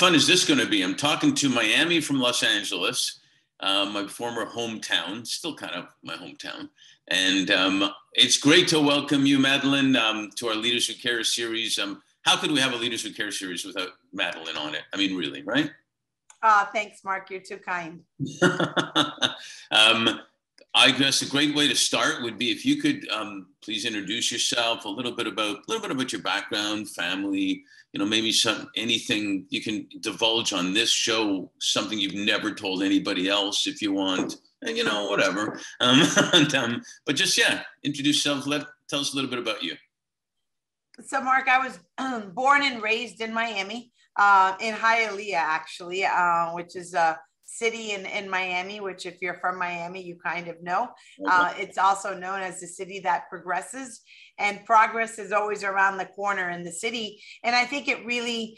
fun is this going to be? I'm talking to Miami from Los Angeles, my former hometown, still kind of my hometown. And it's great to welcome you, Madeline, to our Leaders Who Care series. How could we have a Leaders Who Care series without Madeline on it? I mean, really, right? Thanks, Mark. You're too kind. I guess a great way to start would be if you could please introduce yourself, a little bit about your background, family, maybe anything you can divulge on this show, something you've never told anybody else if you want, and whatever. But just, introduce yourself, tell us a little bit about you. So Mark, I was born and raised in Miami, in Hialeah, actually, which is a city in Miami, which if you're from Miami, you kind of know. Okay. It's also known as the city that progresses, and progress is always around the corner in the city. And I think it really,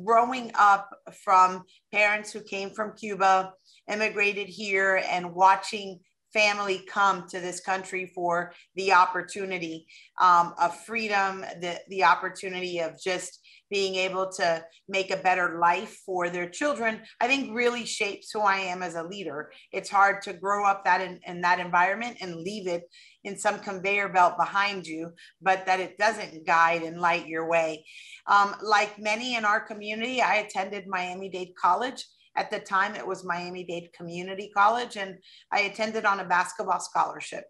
growing up from parents who came from Cuba, immigrated here, and watching family come to this country for the opportunity of freedom, the opportunity of just being able to make a better life for their children, I think really shapes who I am as a leader. It's hard to grow up in that environment and leave it in some conveyor belt behind you, but that it doesn't guide and light your way. Like many in our community, I attended Miami-Dade College. At the time, it was Miami-Dade Community College, and I attended on a basketball scholarship.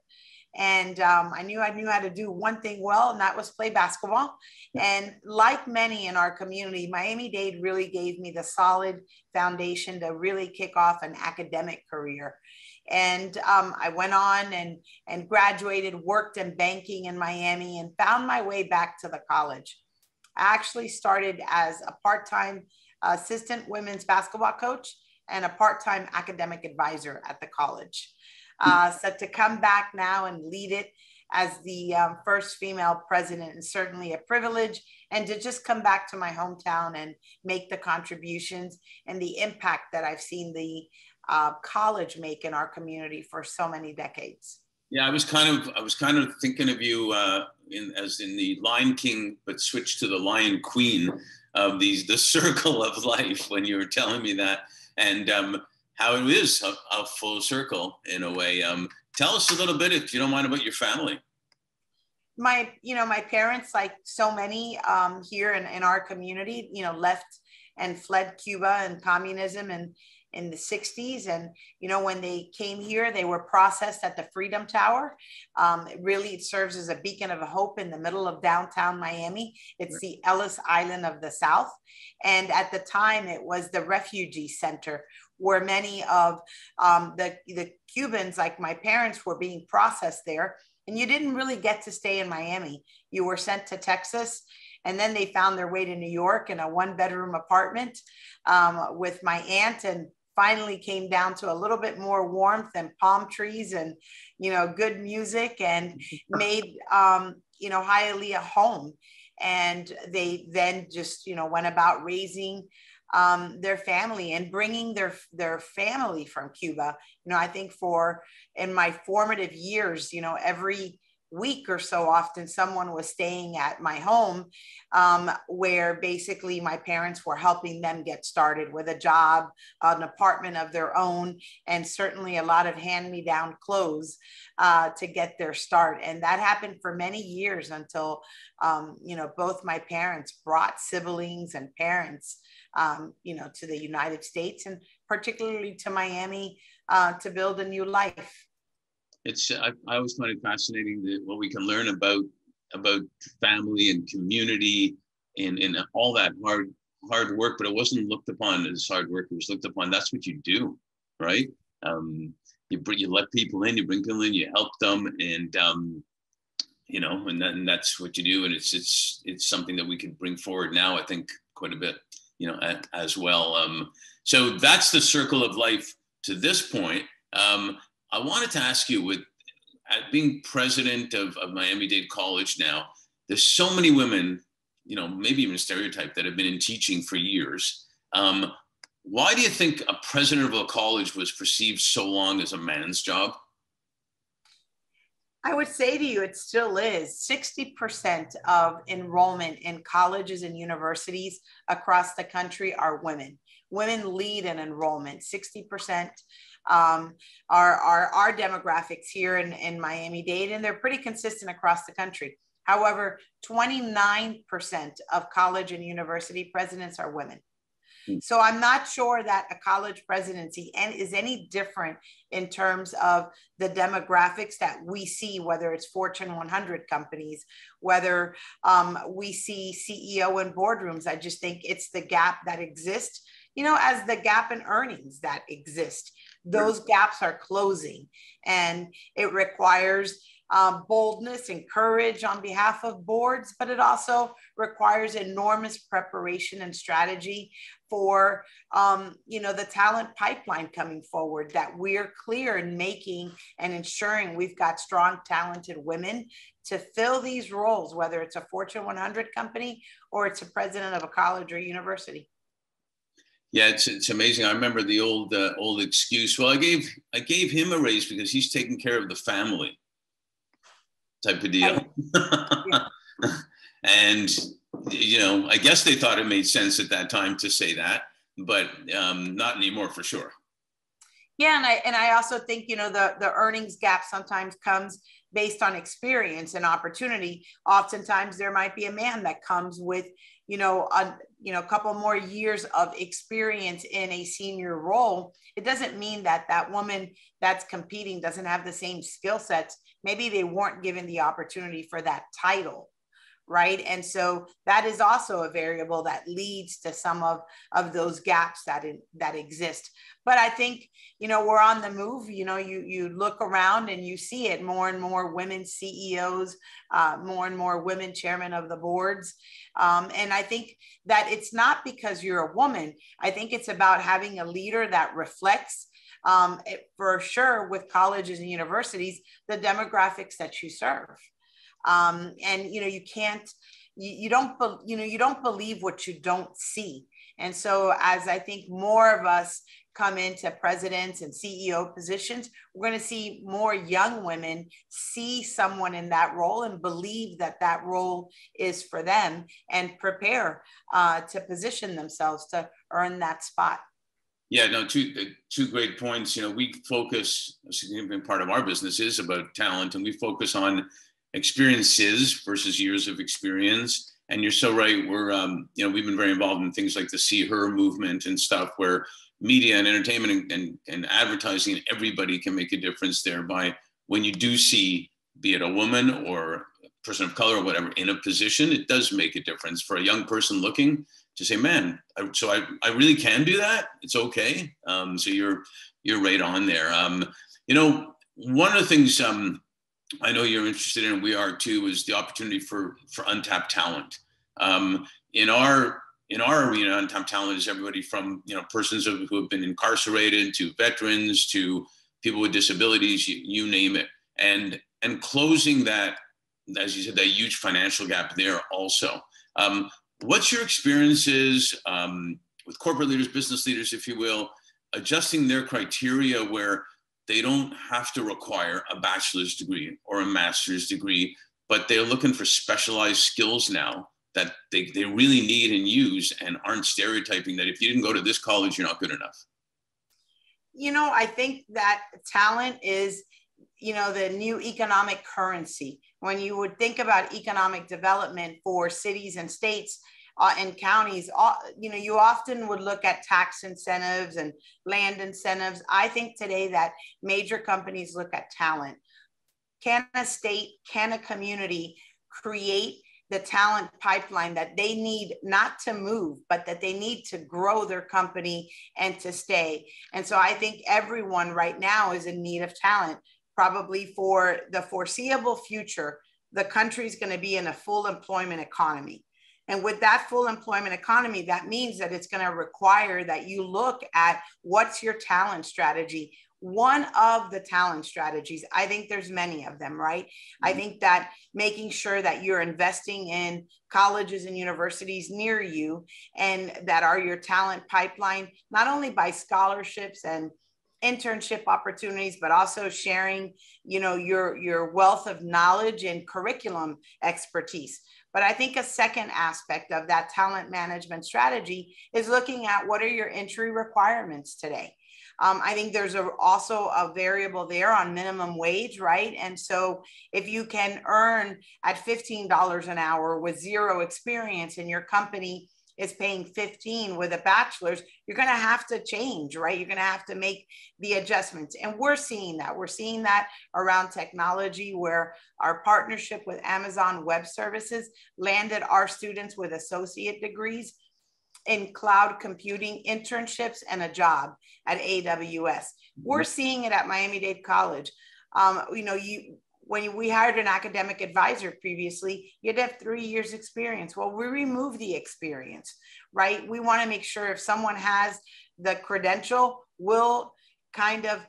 And I knew how to do one thing well, and that was play basketball. And like many in our community, Miami-Dade really gave me the solid foundation to really kick off an academic career. And I went on and graduated, worked in banking in Miami, and found my way back to the college. I actually started as a part-time assistant women's basketball coach and a part-time academic advisor at the college. So to come back now and lead it as the first female president is certainly a privilege, and to just come back to my hometown and make the contributions and the impact that I've seen the college make in our community for so many decades. Yeah, I was kind of thinking of you as in the Lion King, but switched to the Lion Queen of the circle of life when you were telling me that, and how it is a full circle in a way. Tell us a little bit, if you don't mind, about your family. My parents, like so many here in our community, left and fled Cuba and communism and in the 60s. And, when they came here, they were processed at the Freedom Tower. It serves as a beacon of hope in the middle of downtown Miami. It's the Ellis Island of the South. And at the time, it was the refugee center where many of the Cubans, like my parents, were being processed there. And you didn't really get to stay in Miami. You were sent to Texas. And then they found their way to New York in a one-bedroom apartment with my aunt, and finally came down to a little bit more warmth and palm trees and, good music, and made, Hialeah home. And they then just, went about raising their family and bringing their family from Cuba. I think in my formative years, every week or so often someone was staying at my home, where basically my parents were helping them get started with a job, an apartment of their own, and certainly a lot of hand-me-down clothes to get their start. And that happened for many years until, both my parents brought siblings and parents, to the United States, and particularly to Miami, to build a new life. I always find it fascinating what we can learn about family and community and all that hard work, but it wasn't looked upon as hard work. It was looked upon, that's what you do, right? You let people in, you bring people in, you help them, and and that's what you do. And it's something that we could bring forward now, I think, quite a bit, as well. So that's the circle of life to this point. I wanted to ask you, with being president of Miami-Dade College now, there's so many women, maybe even a stereotype, that have been in teaching for years. Why do you think a president of a college was perceived so long as a man's job? I would say to you, it still is. 60% of enrollment in colleges and universities across the country are women. Women lead in enrollment. 60% are our demographics here in Miami-Dade, and they're pretty consistent across the country. However, 29% of college and university presidents are women. So I'm not sure that a college presidency is any different in terms of the demographics that we see, whether it's Fortune 100 companies, whether we see CEO in boardrooms. I just think it's the gap that exists, as the gap in earnings that exist. Those gaps are closing, and it requires boldness and courage on behalf of boards, but it also requires enormous preparation and strategy for, the talent pipeline coming forward, that we're clear in making and ensuring we've got strong, talented women to fill these roles, whether it's a Fortune 100 company or it's a president of a college or university. Yeah, it's amazing. I remember the old excuse. Well, I gave him a raise because he's taking care of the family, type of deal. Yeah. And I guess they thought it made sense at that time to say that, but not anymore for sure. Yeah, and I also think the earnings gap sometimes comes based on experience and opportunity. Oftentimes there might be a man that comes with a couple more years of experience in a senior role. It doesn't mean that woman that's competing doesn't have the same skill sets. Maybe they weren't given the opportunity for that title, right? And so that is also a variable that leads to some of those gaps that exist. But I think, we're on the move. You look around and you see it, more and more women CEOs, more and more women chairmen of the boards. And I think that it's not because you're a woman. I think it's about having a leader that reflects, for sure, with colleges and universities, the demographics that you serve. And you don't believe what you don't see. And so as I think more of us come into presidents and CEO positions, we're going to see more young women see someone in that role and believe that role is for them and prepare to position themselves to earn that spot. Yeah, no, two great points. We focus, a significant part of our business is about talent, and we focus on experiences versus years of experience. And you're so right. We're, we've been very involved in things like the See Her movement and stuff, where media and entertainment and advertising and everybody can make a difference there by when you do see, be it a woman or a person of color or whatever, in a position, it does make a difference for a young person looking to say, man, I really can do that. It's okay. So you're right on there. One of the things I know you're interested in, and we are too, is the opportunity for untapped talent. In our arena, untapped talent is everybody from persons who have been incarcerated to veterans to people with disabilities, you name it, and closing that, as you said, that huge financial gap there also. What's your experiences with corporate leaders, business leaders, if you will, adjusting their criteria where they don't have to require a bachelor's degree or a master's degree, but they're looking for specialized skills now that they really need and use, and aren't stereotyping that if you didn't go to this college, you're not good enough? I think that talent is, the new economic currency. When you would think about economic development for cities and states and counties, you often would look at tax incentives and land incentives. I think today that major companies look at talent. Can a state, can a community create the talent pipeline that they need, not to move, but that they need to grow their company and to stay? And so I think everyone right now is in need of talent. Probably for the foreseeable future, the country's going to be in a full employment economy. And with that full employment economy, that means that it's going to require that you look at what's your talent strategy. One of the talent strategies, I think there's many of them, right? I think that making sure that you're investing in colleges and universities near you and that are your talent pipeline, not only by scholarships and internship opportunities, but also sharing, your wealth of knowledge and curriculum expertise. But I think a second aspect of that talent management strategy is looking at what are your entry requirements today. I think there's also a variable there on minimum wage, right? And so if you can earn at $15 an hour with zero experience and your company is paying 15 with a bachelor's, you're going to have to change, right? You're going to have to make the adjustments. And we're seeing that. We're seeing that around technology, where our partnership with Amazon Web Services landed our students with associate degrees in cloud computing internships and a job at AWS. We're seeing it at Miami-Dade College. When we hired an academic advisor previously, you'd have 3 years experience. Well, we remove the experience, right? We want to make sure if someone has the credential, we'll kind of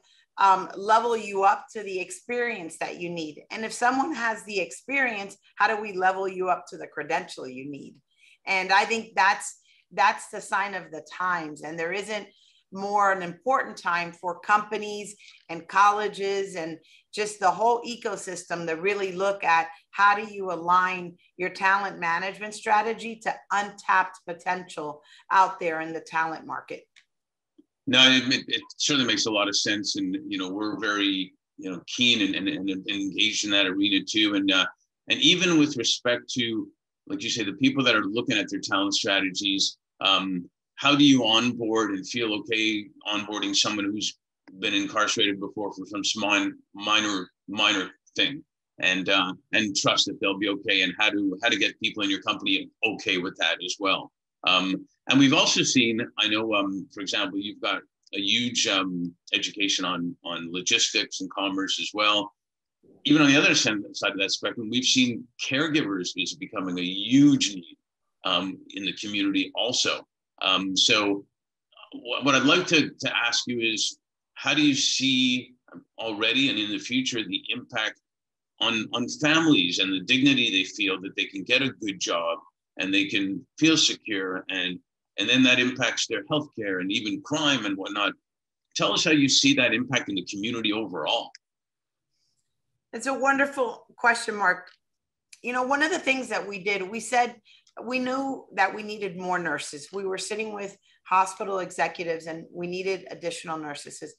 level you up to the experience that you need. And if someone has the experience, how do we level you up to the credential you need? And I think that's the sign of the times. And there isn't more an important time for companies and colleges and just the whole ecosystem to really look at how do you align your talent management strategy to untapped potential out there in the talent market. No, it certainly makes a lot of sense. And, we're very, keen and engaged in that arena too. And even with respect to, like you say, the people that are looking at their talent strategies, how do you onboard and feel okay onboarding someone who's been incarcerated before for some minor thing, and trust that they'll be okay, and how to get people in your company okay with that as well. And we've also seen, I know, for example, you've got a huge education on logistics and commerce as well. Even on the other side of that spectrum, we've seen caregivers is becoming a huge need in the community also. So what I'd like to ask you is, how do you see already and in the future the impact on families and the dignity they feel that they can get a good job and they can feel secure, and then that impacts their healthcare and even crime and whatnot? Tell us how you see that impacting the community overall. It's a wonderful question, Mark. One of the things that we did, we said we knew that we needed more nurses. We were sitting with hospital executives and we needed additional nurses,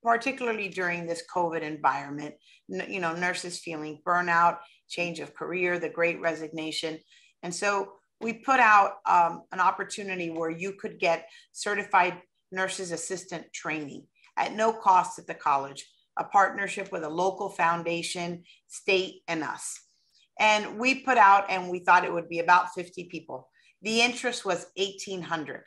particularly during this COVID environment. Nurses feeling burnout, change of career, the great resignation. And so we put out an opportunity where you could get certified nurses assistant training at no cost at the college, a partnership with a local foundation, state, and us. And we put out, and we thought it would be about 50 people. The interest was 1,800.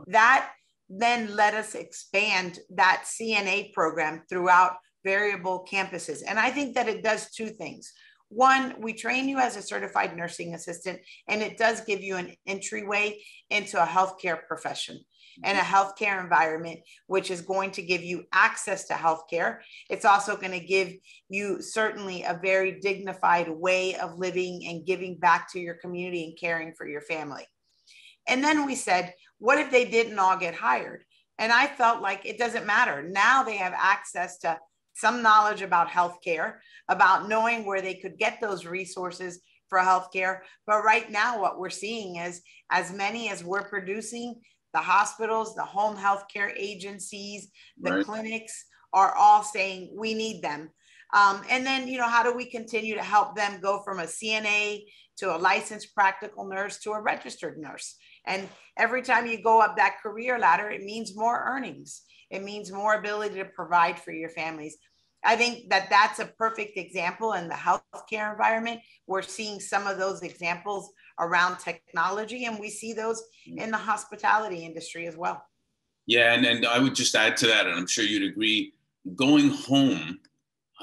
That then let us expand that CNA program throughout variable campuses. And I think that it does two things. One, we train you as a certified nursing assistant, and it does give you an entryway into a healthcare profession and a healthcare environment, which is going to give you access to healthcare. It's also going to give you certainly a very dignified way of living and giving back to your community and caring for your family. And then we said, what if they didn't all get hired? And I felt like it doesn't matter. Now they have access to some knowledge about healthcare, about knowing where they could get those resources for healthcare. But right now, what we're seeing is, as many as we're producing, the hospitals, the home healthcare agencies, the clinics are all saying we need them. And then, how do we continue to help them go from a CNA to a licensed practical nurse to a registered nurse? And every time you go up that career ladder, it means more earnings. It means more ability to provide for your families. I think that that's a perfect example in the healthcare environment. We're seeing some of those examples around technology, and we see those in the hospitality industry as well. Yeah, and I would just add to that, and I'm sure you'd agree, going home,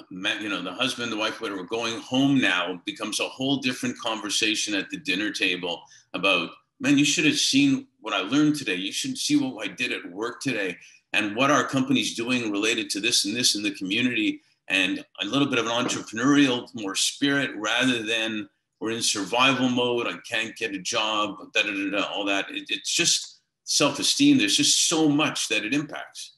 the husband, the wife, whatever, going home now becomes a whole different conversation at the dinner table about, man, you should have seen what I learned today. You should see what I did at work today and what our company's doing related to this and this in the community, and a little bit of an entrepreneurial more spirit rather than we're in survival mode. I can't get a job, all that. It's just self-esteem. There's just so much that it impacts.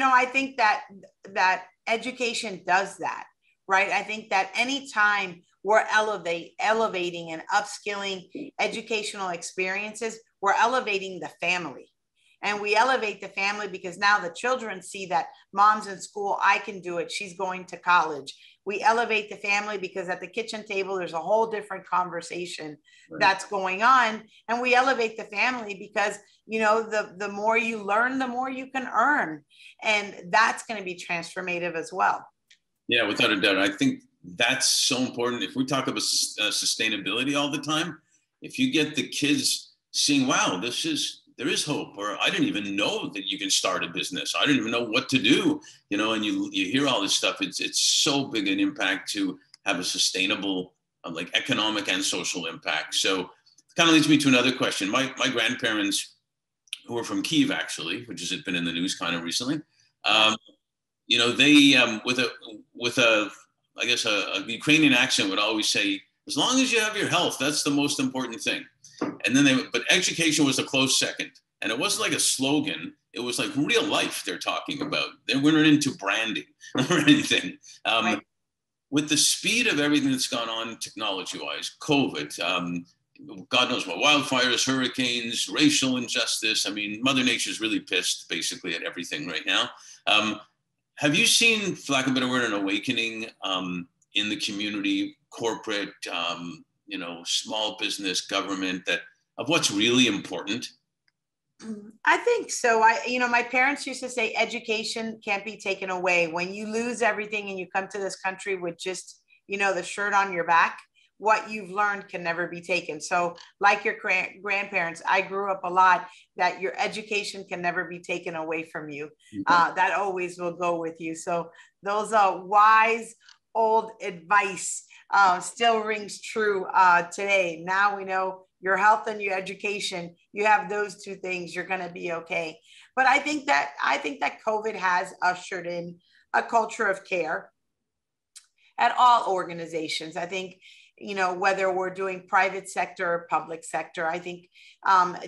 I think that education does that, right? I think that anytime we're elevating and upskilling educational experiences, we're elevating the family. And we elevate the family because now the children see that mom's in school, I can do it. She's going to college. We elevate the family because at the kitchen table, there's a whole different conversation that's going on. And we elevate the family because, the more you learn, the more you can earn. And that's going to be transformative as well. Yeah, without a doubt. I think that's so important. If we talk about sustainability all the time, if you get the kids seeing, wow, there is hope, or I didn't even know that you can start a business. I didn't even know what to do, and you hear all this stuff. It's so big an impact to have a sustainable, like economic and social impact. So it kind of leads me to another question. My grandparents, who are from Kyiv, actually, which has been in the news kind of recently, they with a I guess a Ukrainian accent would always say, as long as you have your health, that's the most important thing. And then but education was a close second. And it wasn't like a slogan. It was like real life they're talking about. They weren't into branding or anything. Right. With the speed of everything that's gone on technology-wise, COVID, God knows what, wildfires, hurricanes, racial injustice. I mean, Mother Nature's really pissed basically at everything right now. Have you seen, for lack of a better word, an awakening in the community, corporate, small business, government, of what's really important? I think so. My parents used to say education can't be taken away. When you lose everything and you come to this country with just, the shirt on your back, what you've learned can never be taken. So like your grandparents, I grew up a lot that your education can never be taken away from you. That always will go with you. So those wise old advice still rings true today. Now we know your health and your education, you have those two things, you're going to be okay. But I think that COVID has ushered in a culture of care at all organizations. I think, whether we're doing private sector or public sector, I think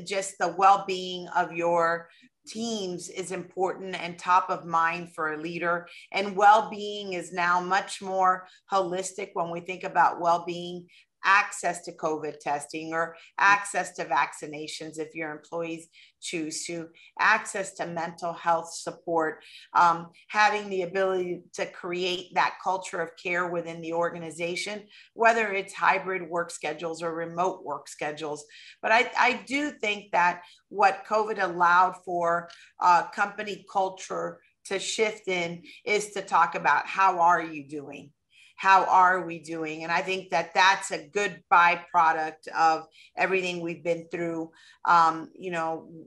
just the well-being of your teams is important and top of mind for a leader. And well-being is now much more holistic when we think about well-being, access to COVID testing or access to vaccinations if your employees choose to, access to mental health support, having the ability to create that culture of care within the organization, whether it's hybrid work schedules or remote work schedules. But I do think that what COVID allowed for company culture to shift in is to talk about how are you doing? How are we doing? And I think that that's a good byproduct of everything we've been through,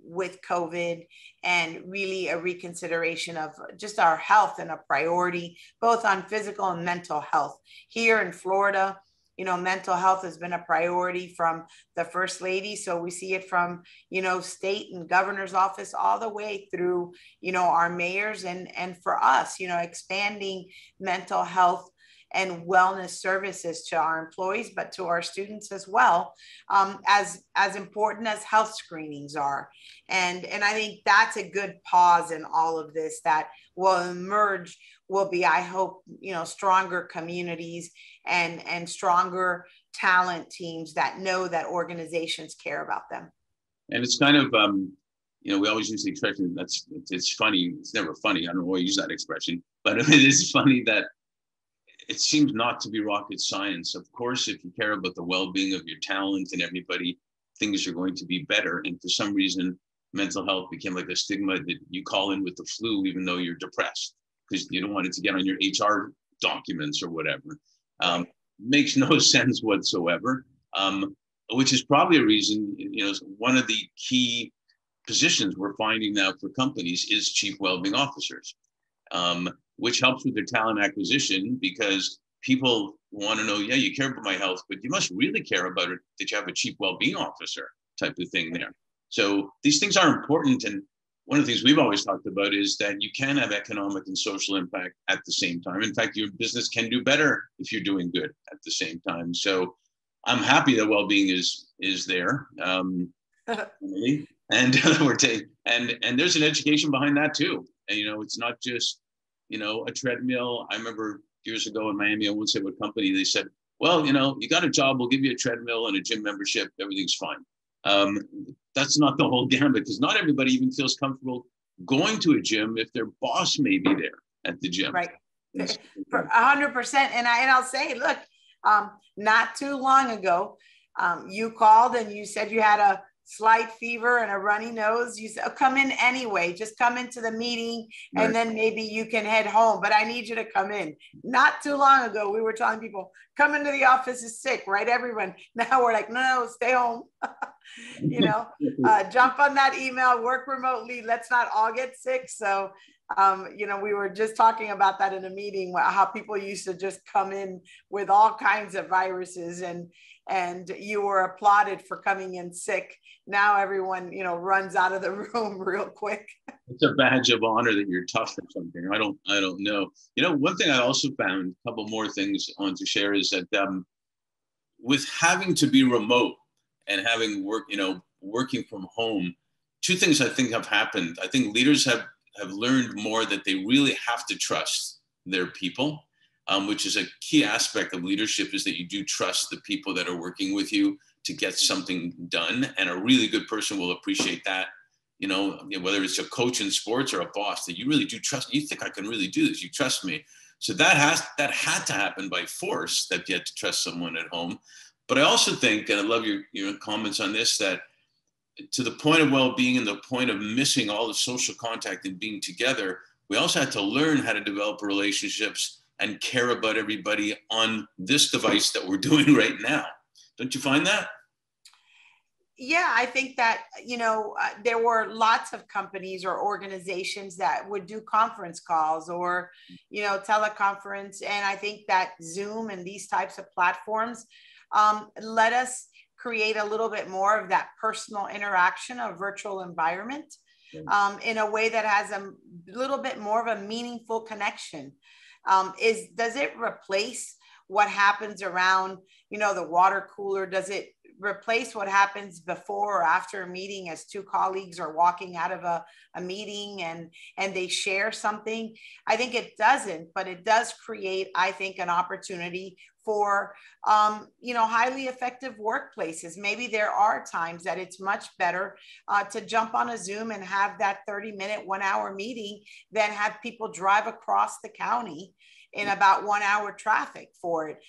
with COVID, and really a reconsideration of just our health and a priority, both on physical and mental health. Here in Florida, mental health has been a priority from the First Lady. So we see it from, state and governor's office all the way through, our mayors and for us, expanding mental health and wellness services to our employees, but to our students as well, as important as health screenings are. And I think that's a good pause in all of this that will emerge, will be, I hope, stronger communities and stronger talent teams that know that organizations care about them. And it's kind of, we always use the expression, it's funny, it's never funny, I don't know why I use that expression, but it is funny that it seems not to be rocket science. Of course, if you care about the well-being of your talent and everybody, things are going to be better. And for some reason, mental health became like a stigma that you call in with the flu, even though you're depressed, because you don't want it to get on your HR documents or whatever. Makes no sense whatsoever, which is probably a reason, one of the key positions we're finding now for companies is chief well-being officers. Which helps with their talent acquisition because people want to know, yeah, you care about my health, but you must really care about it that you have a chief well-being officer type of thing there. So these things are important. And one of the things we've always talked about is that you can have economic and social impact at the same time. In fact, your business can do better if you're doing good at the same time. So I'm happy that well-being is there. And there's an education behind that too. And, it's not just, a treadmill. I remember years ago in Miami, I won't say what company, they said, well, you got a job, we'll give you a treadmill and a gym membership, everything's fine. That's not the whole gambit, because not everybody even feels comfortable going to a gym if their boss may be there at the gym. Right. For 100%. And I'll say, look, not too long ago, you called and you said you had a slight fever and a runny nose. You said, oh, come in anyway, just come into the meeting and then maybe you can head home, but I need you to come in. Not too long ago, we were telling people, come into the office is sick, right? Everyone. Now we're like, no, stay home. Jump on that email, work remotely. Let's not all get sick. So, we were just talking about that in a meeting, how people used to just come in with all kinds of viruses and you were applauded for coming in sick. Now everyone, runs out of the room real quick. It's a badge of honor that you're tough or something. I don't know. One thing I also found, a couple more things I want to share, is that with having to be remote and having working from home, two things I think have happened. I think leaders have learned more that they really have to trust their people, which is a key aspect of leadership, is that you do trust the people that are working with you to get something done. And a really good person will appreciate that, whether it's a coach in sports or a boss, that you really do trust. You think I can really do this, you trust me. So that had to happen by force, that you had to trust someone at home. But I also think, and I love your comments on this, that to the point of well-being and the point of missing all the social contact and being together, we also had to learn how to develop relationships and care about everybody on this device that we're doing right now. Don't you find that? Yeah, I think that, there were lots of companies or organizations that would do conference calls or, teleconference. And I think that Zoom and these types of platforms let us create a little bit more of that personal interaction, a virtual environment, in a way that has a little bit more of a meaningful connection. Does it replace what happens around, the water cooler? Does it replace what happens before or after a meeting as two colleagues are walking out of a meeting and they share something? I think it doesn't, but it does create, I think, an opportunity for, highly effective workplaces. Maybe there are times that it's much better to jump on a Zoom and have that 30-minute, 1 hour meeting than have people drive across the county in about 1 hour traffic for it.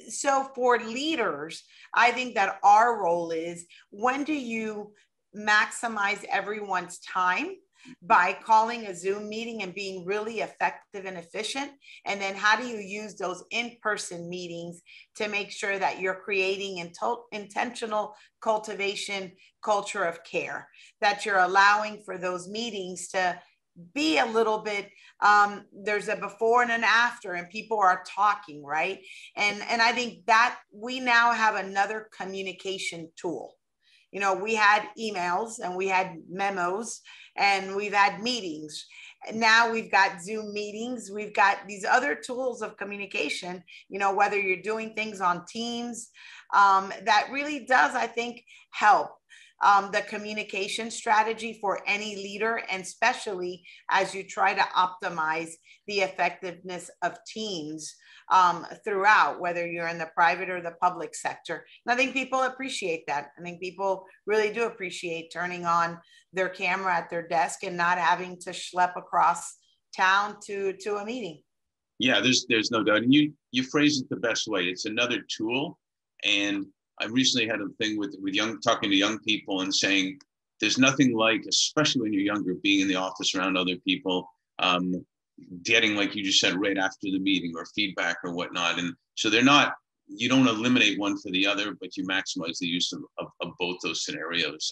So for leaders, I think that our role is, when do you maximize everyone's time by calling a Zoom meeting and being really effective and efficient? And then how do you use those in-person meetings to make sure that you're creating intentional cultivation, culture of care, that you're allowing for those meetings to be a little bit, there's a before and an after, and people are talking, right? And I think that we now have another communication tool. We had emails and we had memos and we've had meetings. Now we've got Zoom meetings. We've got these other tools of communication, whether you're doing things on Teams, that really does, I think, help the communication strategy for any leader, and especially as you try to optimize the effectiveness of teams throughout, whether you're in the private or the public sector. And I think people appreciate that. I think people really do appreciate turning on their camera at their desk and not having to schlep across town to a meeting. Yeah, there's no doubt. And you phrased it the best way. It's another tool. And I recently had a thing with talking to young people and saying, there's nothing like, especially when you're younger, being in the office around other people, getting, like you just said, right after the meeting or feedback or whatnot. And so you don't eliminate one for the other, but you maximize the use of both those scenarios.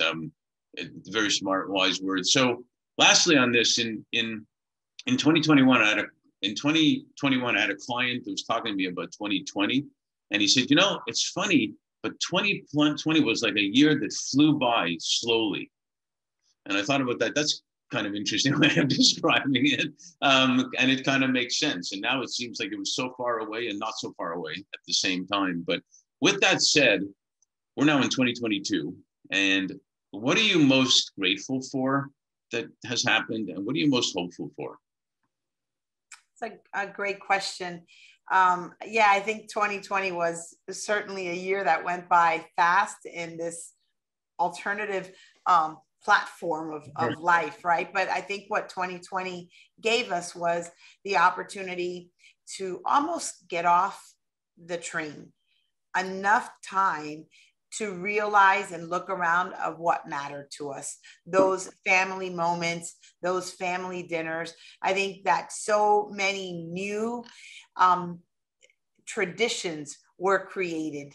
Very smart, wise words. So lastly on this, in 2021, I had a client that was talking to me about 2020. And he said, it's funny, but 2020 was like a year that flew by slowly. And I thought about that. That's kind of interesting way of describing it. And it kind of makes sense. And now it seems like it was so far away and not so far away at the same time. But with that said, we're now in 2022. And what are you most grateful for that has happened, and what are you most hopeful for? It's a great question. Yeah, I think 2020 was certainly a year that went by fast in this alternative platform of life, right? But I think what 2020 gave us was the opportunity to almost get off the train, enough time to realize and look around of what mattered to us, those family moments, those family dinners. I think that so many new traditions were created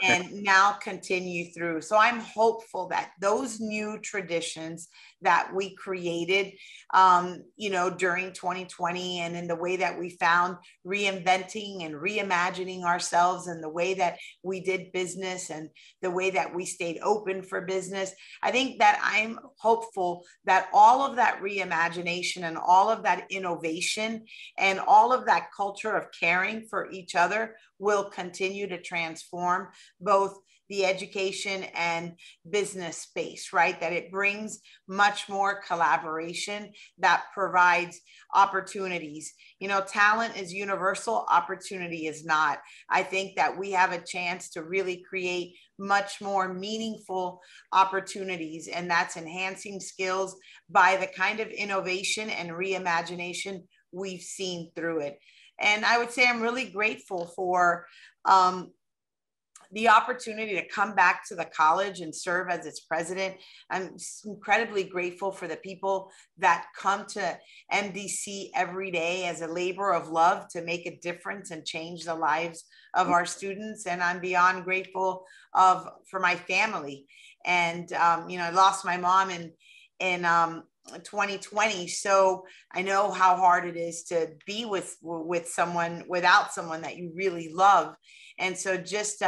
and now continue through. So I'm hopeful that those new traditions that we created, during 2020, and in the way that we found reinventing and reimagining ourselves, and the way that we did business, and the way that we stayed open for business, I think that I'm hopeful that all of that reimagination and all of that innovation and all of that culture of caring for each other will continue to transform both the education and business space, right? That it brings much more collaboration, that provides opportunities. Talent is universal, opportunity is not. I think that we have a chance to really create much more meaningful opportunities, and that's enhancing skills by the kind of innovation and reimagination we've seen through it. And I would say I'm really grateful for the opportunity to come back to the college and serve as its president. I'm incredibly grateful for the people that come to MDC every day as a labor of love to make a difference and change the lives of our students. And I'm beyond grateful for my family. And, I lost my mom in 2020. So I know how hard it is to be with someone, without someone that you really love. And so just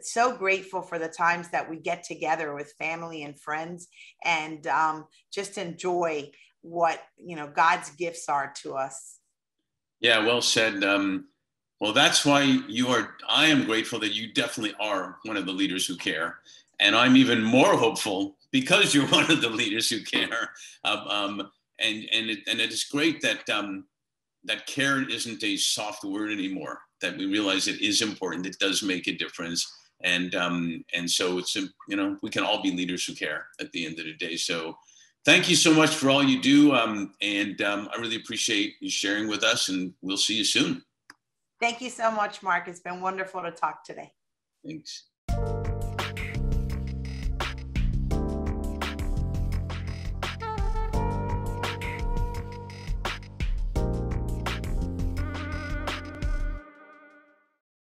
so grateful for the times that we get together with family and friends, and just enjoy what, God's gifts are to us. Yeah, well said. Well, that's why I am grateful that you definitely are one of the leaders who care. And I'm even more hopeful because you're one of the leaders who care. And it is great that that care isn't a soft word anymore, that we realize it is important. It does make a difference. And so it's, we can all be leaders who care at the end of the day. So thank you so much for all you do. I really appreciate you sharing with us, and we'll see you soon. Thank you so much, Mark. It's been wonderful to talk today. Thanks.